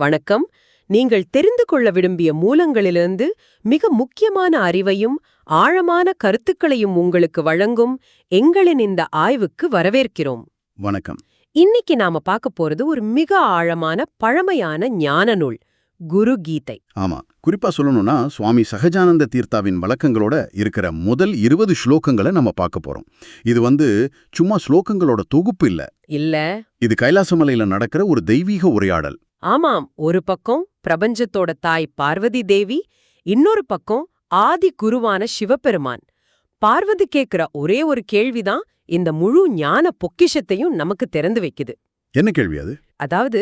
வணக்கம். நீங்கள் தெரிந்து கொள்ள விரும்பிய மூலங்களிலிருந்து மிக முக்கியமான அறிவையும் ஆழமான கருத்துக்களையும் உங்களுக்கு வழங்கும் எங்களின் இந்த ஆய்வுக்கு வரவேற்கிறோம். வணக்கம். இன்னைக்கு நாம பார்க்க போறது ஒரு மிக ஆழமான பழமையான ஞான நூல், குரு கீதை. ஆமா, குறிப்பா சொல்லணும்னா சுவாமி சகஜானந்த தீர்த்தாவின் வழக்கங்களோட இருக்கிற முதல் 20 ஸ்லோகங்களை நம்ம பார்க்க போறோம். இது சும்மா ஸ்லோகங்களோட தொகுப்பு இல்ல. இல்ல. இது கைலாசமலையில நடக்கிற ஒரு தெய்வீக உரையாடல். ஆமாம், ஒரு பக்கம் பிரபஞ்சத்தோட தாய் பார்வதி தேவி, இன்னொரு பக்கம் ஆதி குருவான சிவபெருமான். பார்வதி கேக்குற ஒரே ஒரு கேள்விதான் இந்த முழு ஞான பொக்கிஷத்தையும் நமக்கு திறந்து வைக்குது. என்ன கேள்வி அது? அதாவது,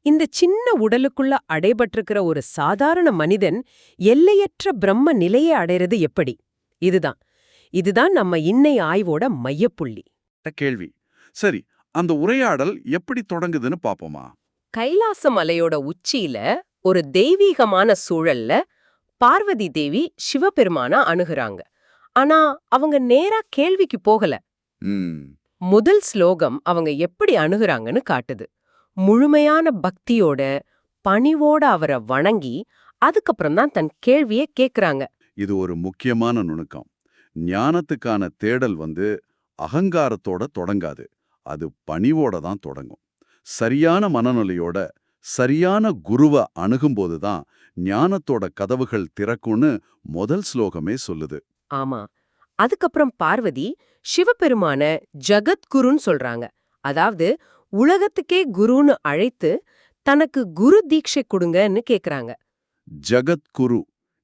இந்த சின்ன உடலுக்குள்ள அடைபட்டிருக்கிற ஒரு சாதாரண மனிதன் எல்லையற்ற பிரம்ம நிலையை அடைறது எப்படி? இதுதான் நம்ம இன்னை ஆய்வோட மையப்புள்ளி. கேள்வி. சரி, அந்த உரையாடல் எப்படி தொடங்குதுன்னு பாப்போமா? கைலாச மலையோட உச்சியில ஒரு தெய்வீகமான சூழல்ல பார்வதி தேவி சிவபெருமான அணுகுறாங்க. ஆனா அவங்க நேரா கேள்விக்கு போகல. முதல் ஸ்லோகம் அவங்க எப்படி அணுகுறாங்கன்னு காட்டுது. முழுமையான பக்தியோட, பணிவோட அவரை வணங்கி அதுக்கப்புறம் தான் தன் கேள்வியை கேக்குறாங்க. இது ஒரு முக்கியமான நுணுக்கம். ஞானத்துக்கான தேடல் அகங்காரத்தோட தொடங்காது, அது பணிவோட தான் தொடங்கும். சரியான மனநிலையோட சரியான குருவை அணுகும்போதுதான் ஞானத்தோட கதவுகள் திறக்கும்னு முதல் ஸ்லோகமே சொல்லுது. ஆமா. அதுக்கப்புறம் பார்வதி சிவபெருமான ஜகத்குருன்னு சொல்றாங்க. அதாவது உலகத்துக்கே குருன்னு அழைத்து தனக்கு குரு தீட்சை கொடுங்கன்னு கேக்குறாங்க. ஜகத்குரு,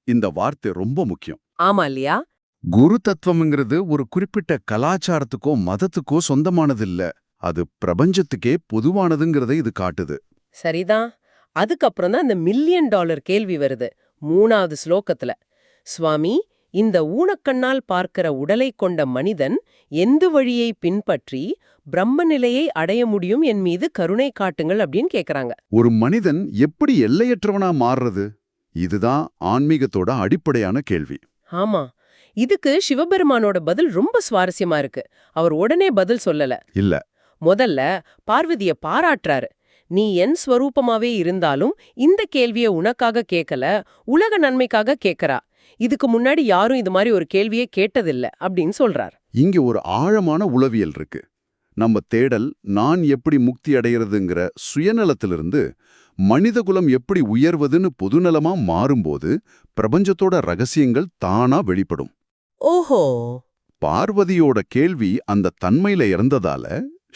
இந்த வார்த்தை ரொம்ப முக்கியம். ஆமா இல்லையா? குரு தத்துவம்ங்கிறது ஒரு குறிப்பிட்ட கலாச்சாரத்துக்கோ மதத்துக்கோ சொந்தமானதில்ல, அது பிரபஞ்சத்துக்கே பொதுவானதுங்கிறதை இது காட்டுது. சரிதான். அதுக்கப்புறம் தான் இந்த $1 மில்லியன் கேள்வி வருது 3வது ஸ்லோகத்துல. சுவாமி, இந்த ஊனக்கண்ணால் பார்க்கிற உடலை கொண்ட மனிதன் எந்த வழியை பின்பற்றி பிரம்ம நிலையை அடைய முடியும், என் மீது கருணை காட்டுங்கள் அப்படின்னு கேக்குறாங்க. ஒரு மனிதன் எப்படி எல்லையற்றவனா மாறுறது? இதுதான் ஆன்மீகத்தோட அடிப்படையான கேள்வி. ஆமா. இதுக்கு சிவபெருமானோட பதில் ரொம்ப சுவாரஸ்யமா இருக்கு. அவர் உடனே பதில் சொல்லல. இல்ல. முதல்ல பார்வதிய பாராட்டுறாரு. நீ என் ஸ்வரூபமாவே இருந்தாலும் இந்த கேள்விய உனக்காக கேட்கல, உலக நன்மைக்காக கேட்கறா. இதுக்கு முன்னாடி யாரும் இது மாதிரி ஒரு கேள்வியே கேட்டதில்ல அப்படின்னு சொல்றார். இங்க ஒரு ஆழமான உளவியல் இருக்கு. நம்ம தேடல் நான் எப்படி முக்தி அடைகிறதுங்கிற சுயநலத்திலிருந்து மனிதகுலம் எப்படி உயர்வதுன்னு பொதுநலமா மாறும்போது பிரபஞ்சத்தோட ரகசியங்கள் தானா வெளிப்படும். ஓஹோ. பார்வதியோட கேள்வி அந்த தன்மையில இறந்ததால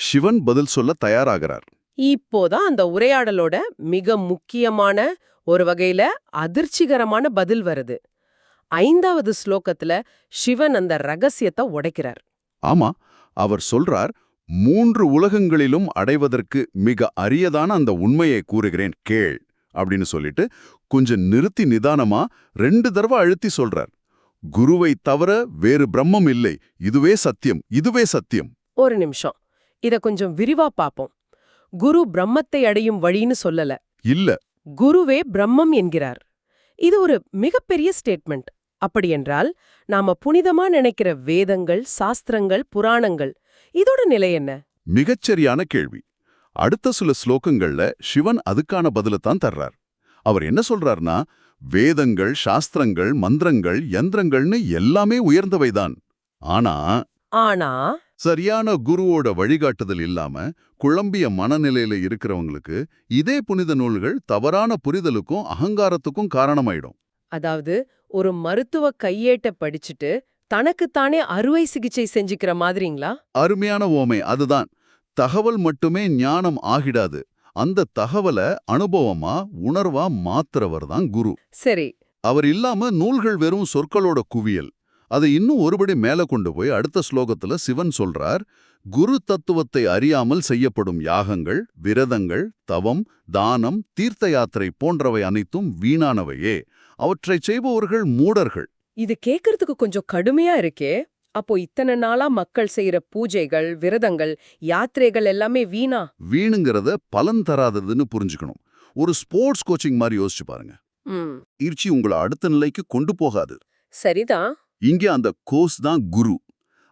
சிவன் பதில் சொல்ல தயாராகிறார். இப்போதான் அந்த உரையாடலோட மிக முக்கியமான, ஒரு வகையில அதிர்ச்சிகரமான பதில் வருது. 5வது ஸ்லோகத்துல சிவன் அந்த ரகசியத்தை உடைக்கிறார். ஆமா, அவர் சொல்றார், 3 உலகங்களிலும் அடைவதற்கு மிக அரியதான அந்த உண்மையை கூறுகிறேன் கேள் அப்படின்னு சொல்லிட்டு கொஞ்சம் நிறுத்தி நிதானமா 2 தடவை அழுத்தி சொல்றார். குருவை தவிர வேறு பிரம்மம் இல்லை, இதுவே சத்தியம், இதுவே சத்தியம். ஒரு நிமிஷம், இத கொஞ்சம் விரிவா பாப்போம். குரு பிரம்மத்தை அடையும் வழின்னு சொல்லல. இல்ல, குருவே பிரம்மம் என்கிறார். இது ஒரு மிகப்பெரிய ஸ்டேட்மெண்ட். அப்படியென்றால் நாம புனிதமா நினைக்கிற வேதங்கள், சாஸ்திரங்கள், புராணங்கள், இதோட நிலை என்ன? மிகச்சரியான கேள்வி. அடுத்த சில ஸ்லோகங்கள்ல சிவன் அதுக்கான பதிலத்தான் தர்றார். அவர் என்ன சொல்றார்னா, வேதங்கள், சாஸ்திரங்கள், மந்திரங்கள், யந்திரங்கள்னு எல்லாமே உயர்ந்தவைதான். ஆனா சரியான குருவோட வழிகாட்டுதல் இல்லாம குழம்பிய மனநிலையில இருக்கிறவங்களுக்கு இதே புனித நூல்கள் தவறான புரிதலுக்கும் அகங்காரத்துக்கும் காரணமாயிடும். அதாவது ஒரு மருத்துவ கையேட்ட படிச்சுட்டு தனக்குத்தானே அறுவை சிகிச்சை செஞ்சுக்கிற மாதிரிங்களா? அருமையான ஓமை அதுதான். தகவல் மட்டுமே ஞானம் ஆகிடாது. அந்த தகவலை அனுபவமா, உணர்வா மாத்துறவர் தான் குரு. சரி. அவர் இல்லாம நூல்கள் வெறும் சொற்களோட குவியல். அதை இன்னும் ஒருபடி மேல கொண்டு போய் அடுத்த ஸ்லோகத்துல சிவன் சொல்றார், குரு தத்துவத்தை அறியாமல் செய்யப்படும் யாகங்கள், விரதங்கள், தவம், தானம், தீர்த்த யாத்திரை போன்றவை அனைத்தும் வீணானவையே. அவற்றை செய்பவர்கள் மூடர்கள். இது கேக்குறதுக்கு கொஞ்சம் கடுமையா இருக்கே. அப்போ இத்தனை நாளா மக்கள் செய்யற பூஜைகள், விரதங்கள், யாத்திரைகள் எல்லாமே வீணா? வீணுங்கிறத பலன் தராததுன்னு புரிஞ்சுக்கணும். ஒரு ஸ்போர்ட்ஸ் கோச்சிங் மாதிரி யோசிச்சு பாருங்க. ஈர்ச்சி உங்களை அடுத்த நிலைக்கு கொண்டு போகாது. சரிதான். இங்கே அந்த கோஸ் தான் குரு.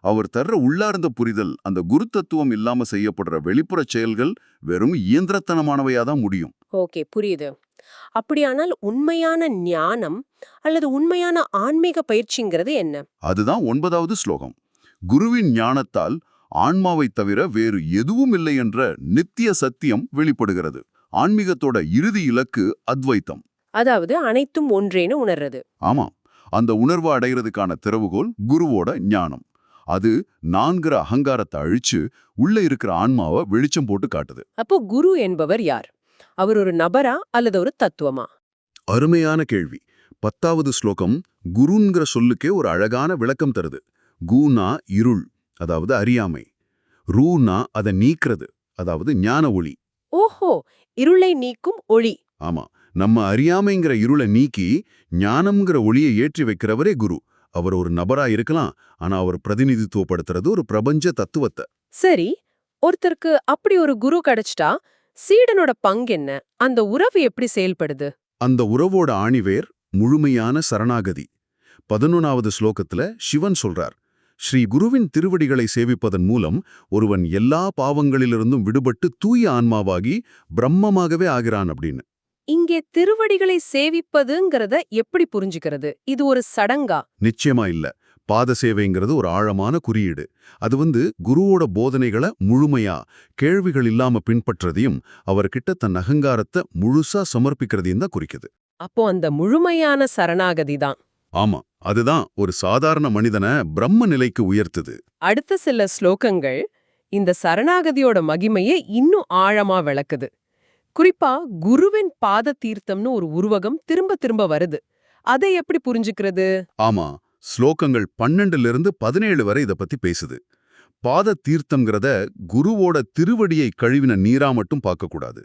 அவர் தர்ற உள்ளார்ந்த புரிதல், அந்த குருத்தத்துவம் இல்லாம செய்யப்படுற வெளிப்புற செயல்கள் வெறும் இயந்திரத்தனமானவையாதான் முடியும். ஓகே, புரியுது. அப்படியானால் உண்மையான ஞானம் அல்லது உண்மையான ஆன்மீக பயிற்சிங்கிறது என்ன? அதுதான் 9வது ஸ்லோகம். குருவின் ஞானத்தால் ஆன்மாவைத் தவிர வேறு எதுவும் இல்லை என்ற நித்திய சத்தியம் வெளிப்படுகிறது. ஆன்மீகத்தோட இறுதி இலக்கு அத்வைத்தம். அதாவது அனைத்தும் ஒன்றேன்னு உணர்றது. ஆமாம், அந்த உணர்வை அடைகிறதுக்கான திறவுகோல் குருவோட ஞானம். அது நான்கிற அகங்காரத்தை அழிச்சு உள்ள இருக்கிற ஆன்மாவை வெளிச்சம் போட்டு காட்டுது. அப்போ குரு என்பவர் யார்? அவர் ஒரு நபரா அல்லது ஒரு தத்துவமா? அருமையான கேள்வி. 10வது ஸ்லோகம் குருங்கிற சொல்லுக்கே ஒரு அழகான விளக்கம் தருது. கூனா இருள், அதாவது அறியாமை. ரூனா அதை நீக்கிறது, அதாவது ஞான ஒளி. ஓஹோ, இருளை நீக்கும் ஒளி. ஆமா, நம்ம அறியாமைங்கிற இருளை நீக்கி ஞானம்ங்கிற ஒளியை ஏற்றி வைக்கிறவரே குரு. அவர் ஒரு நபரா இருக்கலாம், ஆனா அவர் பிரதிநிதித்துவப்படுத்துறது ஒரு பிரபஞ்ச தத்துவத்தை. சரி, ஒருத்தருக்கு அப்படி ஒரு குரு கிடைச்சிட்டா சீடனோட பங்கு என்ன? அந்த உறவு எப்படி செயல்படுது? அந்த உறவோட ஆணிவேர் முழுமையான சரணாகதி. 11வது ஸ்லோகத்துல சிவன் சொல்றார், ஸ்ரீ குருவின் திருவடிகளை சேவிப்பதன் மூலம் ஒருவன் எல்லா பாவங்களிலிருந்தும் விடுபட்டு தூய ஆன்மாவாகி பிரம்மமாகவே ஆகிறான் அப்படின்னு. இங்கே திருவடிகளை சேவிப்பதுங்கிறத எப்படி புரிஞ்சுக்கிறது? இது ஒரு சடங்கா? நிச்சயமா இல்ல. பாத சேவைங்கிறது ஒரு ஆழமான குறியீடு. அது குருவோட போதனைகளை முழுமையா கேள்விகள் இல்லாம பின்பற்றதையும் அவர்கிட்ட தன் அகங்காரத்தை முழுசா சமர்ப்பிக்கிறதையும் தான் குறிக்குது. அப்போ அந்த முழுமையான சரணாகதி தான். ஆமா, அதுதான் ஒரு சாதாரண மனிதனை பிரம்ம நிலைக்கு உயர்த்துது. அடுத்த சில ஸ்லோகங்கள் இந்த சரணாகதியோட மகிமையை இன்னும் ஆழமா விளக்குது. குறிப்பா குருவின் பாத தீர்த்தம்னு ஒரு உருவகம் திரும்ப திரும்ப வருது. அதை எப்படி புரிஞ்சுக்கிறது? ஆமா, ஸ்லோகங்கள் 12லிருந்து 17 வரை இத பத்தி பேசுது. பாத தீர்த்தம்ங்கிறத குருவோட திருவடியை கழுவின நீரா மட்டும் பார்க்கக்கூடாது.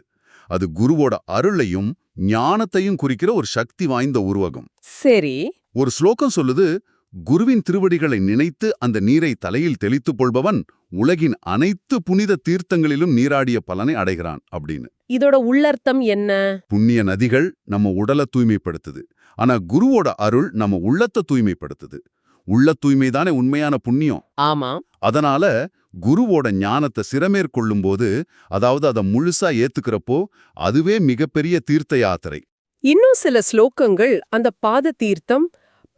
அது குருவோட அருளையும் ஞானத்தையும் குறிக்கிற ஒரு சக்தி வாய்ந்த உருவகம். சரி, ஒரு ஸ்லோகம் சொல்லுது, குருவின் திருவடிகளை நினைத்து அந்த நீரை தலையில் தெளித்துக் கொள்பவன் உலகின் அனைத்து புனித தீர்த்தங்களிலும் நீராடிய பலனை அடைகிறான் அப்படின்னு. இதோட உள்ளர்த்தம் என்ன? புண்ணிய நதிகள் நம்ம உடலை தூய்மைப்படுத்துது, ஆனா குருவோட அருள் நம்ம உள்ளத்தை தூய்மைப்படுத்துது. உள்ள தூய்மைதானே உண்மையான புண்ணியம். ஆமா, அதனால குருவோட ஞானத்தை சிரமேற்கொள்ளும் போது, அதாவது அதை முழுசா ஏத்துக்கிறப்போ, அதுவே மிகப்பெரிய தீர்த்த யாத்திரை. இன்னும் சில ஸ்லோகங்கள் அந்த பாத தீர்த்தம்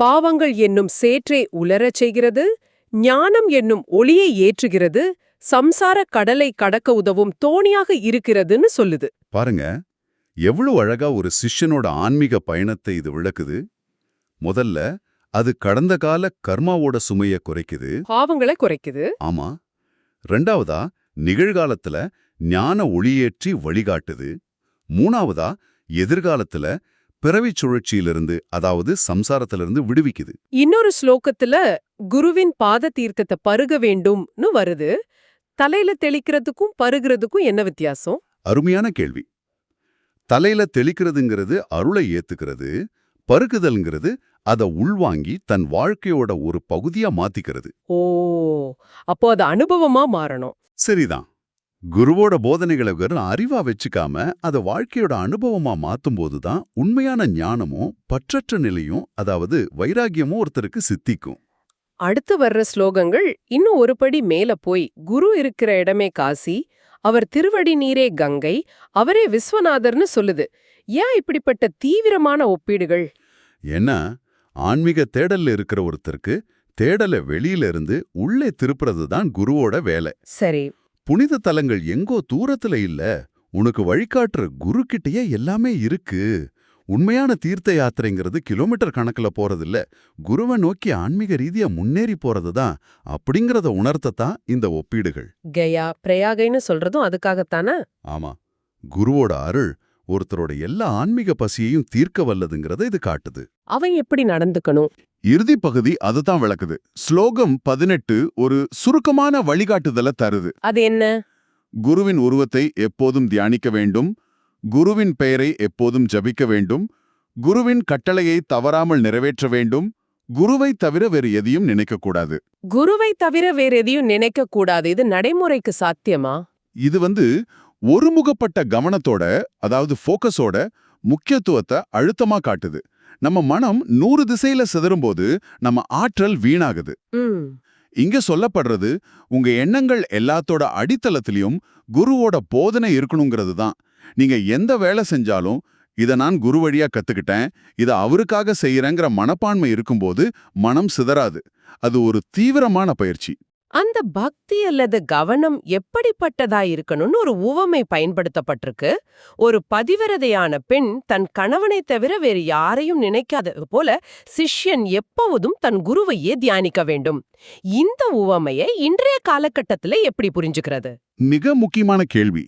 பாவங்கள் என்னும் சேற்றை உலரச் செய்கிறது, ஞானம் என்னும் ஒளியை ஏற்றுகிறது, சம்சார கடலை கடக்க உதவும் தோணியாக இருக்கிறதுன்னு சொல்லுது. பாருங்க, எவ்வளவு அழகா ஒரு சிஷ்யனோட ஆன்மீக பயணத்தை இது விளக்குது. முதல்ல அது கடந்த கால கர்மாவோட சுமைய குறைக்குது, பாவங்களை குறைக்குது. ஆமா. ரெண்டாவதா நிகழ்காலத்துல ஞான ஒளியேற்றி வழிகாட்டுது. மூணாவதா எதிர்காலத்துல பிறவிச் சுழற்சியிலிருந்து, அதாவது சம்சாரத்திலிருந்து விடுவிக்குது. இன்னொரு ஸ்லோகத்துல குருவின் பாத தீர்த்தத்தை பருக வேண்டும்னு வருது. தலையில தெளிக்கிறதுக்கும் பருகிறதுக்கும் என்ன வித்தியாசம்? அருமையான கேள்வி. தலையில தெளிக்கிறதுங்கிறது அருளை ஏத்துக்கிறது, பருகுதல்ங்கிறது அதை உள்வாங்கி தன் வாழ்க்கையோட ஒரு பகுதியா மாத்திக்கிறது. ஓ, அப்போ அது அனுபவமா மாறணும். சரிதான். குருவோட போதனைகளை வெறும் அறிவா வச்சுக்காம அதை வாழ்க்கையோட அனுபவமா மாத்தும்போது தான் உண்மையான ஞானமும் பற்றற்ற நிலையும், அதாவது வைராகியமும் ஒருத்தருக்கு சித்திக்கும். அடுத்து வர்ற ஸ்லோகங்கள் இன்னும் ஒரு படி மேல போய் குரு இருக்கிற இடமே காசி, அவர் திருவடி நீரே கங்கை, அவரே விஸ்வநாதர்னு சொல்லுது. ஏன் இப்படிப்பட்ட தீவிரமான ஒப்பீடுகள்? ஏன்னா ஆன்மீக தேடல்ல இருக்கிற ஒருத்தருக்கு தேடலை வெளியில இருந்து உள்ளே திருப்புறது தான் குருவோட வேலை. சரி, புனித தலங்கள் எங்கோ தூரத்துல இல்ல, உனக்கு வழிகாட்டுற குரு கிட்டயே எல்லாமே இருக்கு. உண்மையான தீர்த்த யாத்திரைங்கிறது கிலோமீட்டர் கணக்குல போறதில்ல, குருவை நோக்கி ஆன்மீக ரீதியா முன்னேறி போறதுதான். அப்படிங்கறத உணர்த்தத்தான் இந்த ஒப்பீடுகள். கயா பிரயாகைன்னு சொல்றதும் அதுக்காகத்தானே? ஆமா, குருவோட அருள் ஒருத்தரோட எல்லா ஆன்மீக பசியையும் தீர்க்க வல்லதுங்கிறத இது காட்டுது. அவன் எப்படி நடந்துக்கணும்? இறுதி பகுதி அதுதான் விளக்குது. ஸ்லோகம் 18 ஒரு சுருக்கமான வழிகாட்டுதலை தருது. அது என்ன? குருவின் உருவத்தை எப்போதும் தியானிக்க வேண்டும், குருவின் பெயரை எப்போதும் ஜபிக்க வேண்டும், குருவின் கட்டளையை தவறாமல் நிறைவேற்ற வேண்டும், குருவை தவிர வேறு எதையும் நினைக்கக்கூடாது. குருவை தவிர வேற எதையும் நினைக்க கூடாது. இது நடைமுறைக்கு சாத்தியமா? இது ஒருமுகப்பட்ட கவனத்தோட, அதாவது ஃபோக்கஸோட முக்கியத்துவத்தை அழுத்தமா காட்டுது. நம்ம மனம் 100 திசையில சிதறும்போது நம்ம ஆற்றல் வீணாகுது. இங்க சொல்லப்படுறது உங்க எண்ணங்கள் எல்லாத்தோட அடித்தளத்திலையும் குருவோட போதனை இருக்கணுங்கிறது தான். நீங்க எந்த வேலை செஞ்சாலும் இத நான் குரு வழியா கத்துக்கிட்டேன், இத அவருக்காக செய்யறேங்கிற மனப்பான்மை இருக்கும்போது மனம் சிதறாது. அது ஒரு தீவிரமான பயிற்சி. அந்த பக்தி அல்லது கவனம் எப்படிப்பட்டதா இருக்கணும்னு ஒரு உவமை பயன்படுத்தப்பட்டிருக்கு. ஒரு பதிவிரதையான பெண் தன் கணவனை தவிர வேறு யாரையும் நினைக்காதது போல சிஷ்யன் எப்போதும் தன் குருவையே தியானிக்க வேண்டும். இந்த உவமையை இன்றைய காலகட்டத்துல எப்படி புரிஞ்சுக்கிறது? மிக முக்கியமான கேள்வி.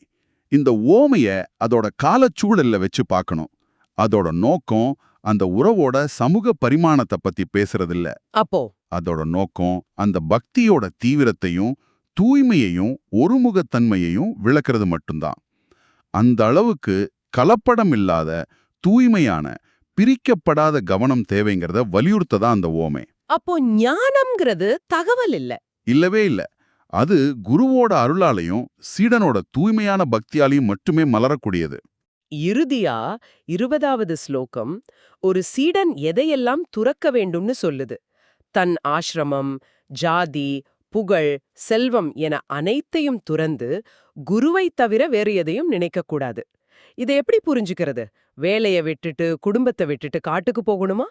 இந்த ஓமைய அதோட காலச்சூழல்ல வச்சு பார்க்கணும். அதோட நோக்கம் அந்த உறவோட சமூக பரிமாணத்தை பத்தி பேசுறதில்ல. அப்போ அதோட நோக்கம் அந்த பக்தியோட தீவிரத்தையும் தூய்மையையும் ஒருமுகத்தன்மையையும் விளக்குறது மட்டும்தான். அந்த அளவுக்கு கலப்படம் இல்லாத தூய்மையான பிரிக்கப்படாத கவனம் தேவைங்கிறத வலியுறுத்ததான் அந்த ஓமை. அப்போ ஞானம்ங்கிறது தகவல் இல்ல. இல்லவே இல்ல. அது குருவோட அருளாலையும் சீடனோட தூய்மையான பக்தியாலையும் மட்டுமே மலரக்கூடியது. இறுதியா 20வது ஸ்லோகம் ஒரு சீடன் எதையெல்லாம் துறக்க வேண்டும்னு சொல்லுது. தன் ஆசிரமம், ஜாதி, புகழ், செல்வம் என அனைத்தையும் துறந்து குருவைத் தவிர வேறு எதையும் நினைக்கக்கூடாது. இதை எப்படி புரிஞ்சுக்கிறது? வேலைய விட்டுட்டு குடும்பத்தை விட்டுட்டு காட்டுக்கு போகணுமா?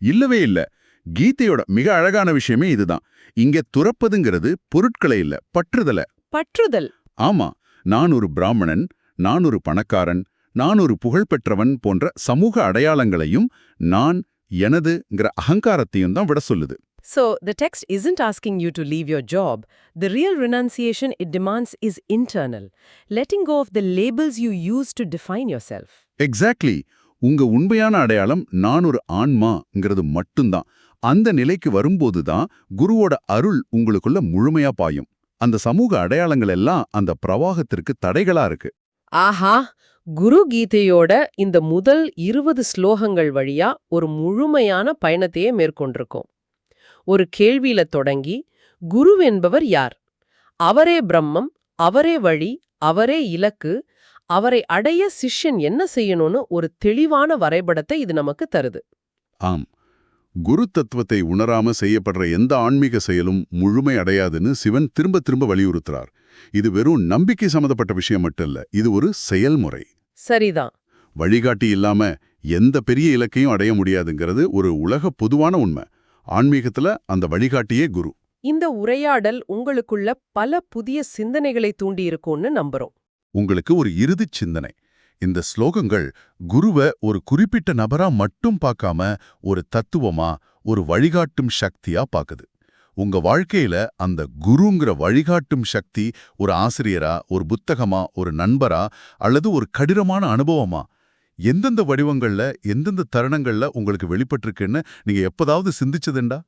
இல்லவே இல்ல. கீதையோட மிக அழகான விஷயமே இதுதான். இங்க துறப்பதுங்கிறது பொருட்களை இல்ல, பற்றுதல. பற்றுதல். ஆமா, நான் ஒரு பிராமணன், நான் ஒரு பணக்காரன், நான் ஒரு புகழ்பெற்றவன் போன்ற சமூக அடையாளங்களையும் நான் எனதுங்கிற அகங்காரத்தையும் தான் விட சொல்லுது. So, the text isn't asking you to leave your job. The real renunciation it demands is internal, letting go of the labels you use to define yourself. Exactly. உங்க உண்மையான அடையாளம் நான் ஒரு ஆன்மாங்கிறது மட்டும்தான். அந்த நிலைக்கு வரும்போது தான் குருவோட அருள் உங்களுக்குள்ள முழுமையா பாயும். அந்த சமூக அடையாளங்கள் எல்லாம் அந்த பிரவாகத்திற்கு தடைகளா இருக்கு. ஆஹா, குரு கீதையோட இந்த முதல் 20 ஸ்லோகங்கள் வழியா ஒரு முழுமையான பயணத்தையே மேற்கொண்டிருக்கோம். ஒரு கேள்வியில தொடங்கி குரு என்பவர் யார்? அவரே பிரம்மம், அவரே வழி, அவரே இலக்கு, அவரை அடைய சிஷ்யன் என்ன செய்யணும்னு ஒரு தெளிவான வரைபடத்தை இது நமக்கு தருது. ஆம், குரு தத்துவத்தை உணராம செய்யப்படுற எந்த ஆன்மீக செயலும் முழுமை அடையாதுன்னு சிவன் திரும்ப திரும்ப வலியுறுத்துறார். இது வெறும் நம்பிக்கை சம்மந்தப்பட்ட விஷயம் மட்டும் இல்ல, இது ஒரு செயல்முறை. சரிதான். வழிகாட்டி இல்லாம எந்த பெரிய இலக்கையும் அடைய முடியாதுங்கிறது ஒரு உலக பொதுவான உண்மை. ஆன்மீகத்துல அந்த வழிகாட்டியே குரு. இந்த உரையாடல் உங்களுக்குள்ள பல புதிய சிந்தனைகளை தூண்டி இருக்கும்னு நம்புறோம். உங்களுக்கு ஒரு இறுதிச் சிந்தனை. இந்த ஸ்லோகங்கள் குருவை ஒரு குறிப்பிட்ட நபரா மட்டும் பார்க்காம ஒரு தத்துவமா, ஒரு வழிகாட்டும் சக்தியா பாக்குது. உங்க வாழ்க்கையில அந்த குருங்கிற வழிகாட்டும் சக்தி ஒரு ஆசிரியரா, ஒரு புத்தகமா, ஒரு நண்பரா, அல்லது ஒரு கடினமான அனுபவமா, எந்தெந்த வடிவங்கள்ல எந்தெந்த தருணங்கள்ல உங்களுக்கு வெளிப்பட்டிருக்குன்னு நீங்க எப்பதாவது சிந்திச்சதுண்டா?